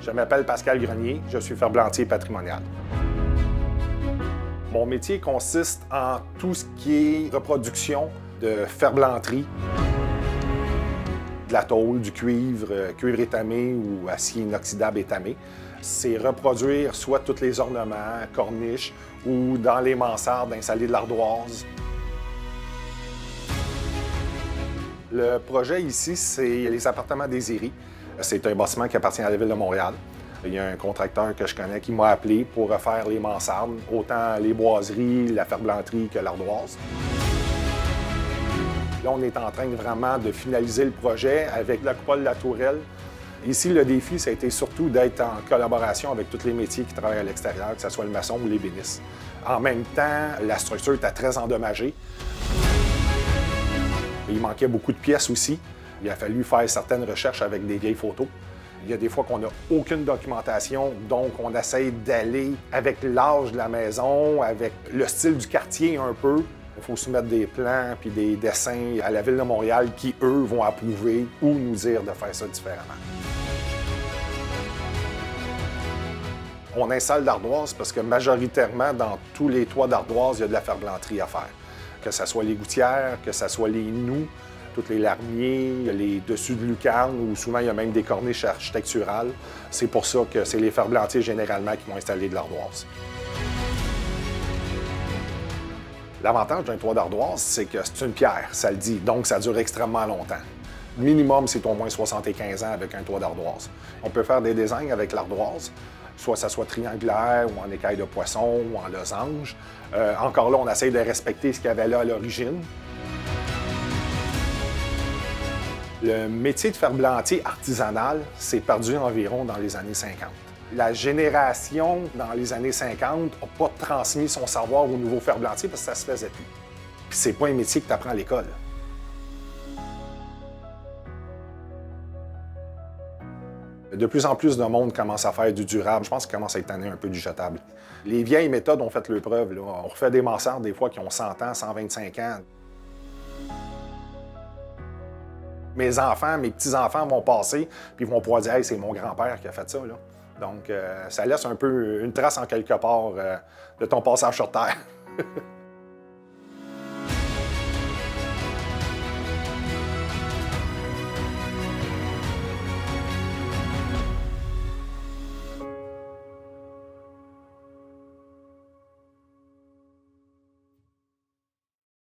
Je m'appelle Pascal Grenier, je suis ferblantier patrimonial. Mon métier consiste en tout ce qui est reproduction de ferblanterie, de la tôle, du cuivre, cuivre étamé ou acier inoxydable étamé. C'est reproduire soit tous les ornements, corniches ou dans les mansardes installer de l'ardoise. Le projet ici, c'est les appartements des Iris. C'est un bâtiment qui appartient à la Ville de Montréal. Il y a un contracteur que je connais qui m'a appelé pour refaire les mansardes, autant les boiseries, la ferblanterie que l'ardoise. Là, on est en train vraiment de finaliser le projet avec la coupole de la tourelle. Ici, le défi, ça a été surtout d'être en collaboration avec tous les métiers qui travaillent à l'extérieur, que ce soit le maçon ou l'ébéniste. En même temps, la structure était très endommagée. Il manquait beaucoup de pièces aussi. Il a fallu faire certaines recherches avec des vieilles photos. Il y a des fois qu'on n'a aucune documentation, donc on essaye d'aller avec l'âge de la maison, avec le style du quartier un peu. Il faut soumettre des plans puis des dessins à la Ville de Montréal qui, eux, vont approuver ou nous dire de faire ça différemment. On installe l'ardoise parce que majoritairement, dans tous les toits d'ardoise, il y a de la ferblanterie à faire. Que ce soit les gouttières, que ce soit les nous, tous les larmiers, les dessus de lucarne, ou souvent il y a même des corniches architecturales. C'est pour ça que c'est les ferblantiers généralement qui vont installer de l'ardoise. L'avantage d'un toit d'ardoise, c'est que c'est une pierre, ça le dit, donc ça dure extrêmement longtemps. Minimum, c'est au moins 75 ans avec un toit d'ardoise. On peut faire des designs avec l'ardoise, soit ça soit triangulaire, ou en écaille de poisson, ou en losange. Encore là, on essaye de respecter ce qu'il y avait là à l'origine. Le métier de ferblantier artisanal s'est perdu environ dans les années 50. La génération, dans les années 50, n'a pas transmis son savoir aux nouveaux ferblantiers parce que ça se faisait plus. Puis c'est pas un métier que tu apprends à l'école. De plus en plus de monde commence à faire du durable. Je pense qu'il commence à être tanné un peu du jetable. Les vieilles méthodes ont fait leur preuve. Là. On refait des mansardes des fois qui ont 100 ans, 125 ans. Mes enfants, mes petits-enfants vont passer puis ils vont pouvoir dire « Hey, c'est mon grand-père qui a fait ça. » là. Donc, ça laisse un peu une trace en quelque part de ton passage sur Terre.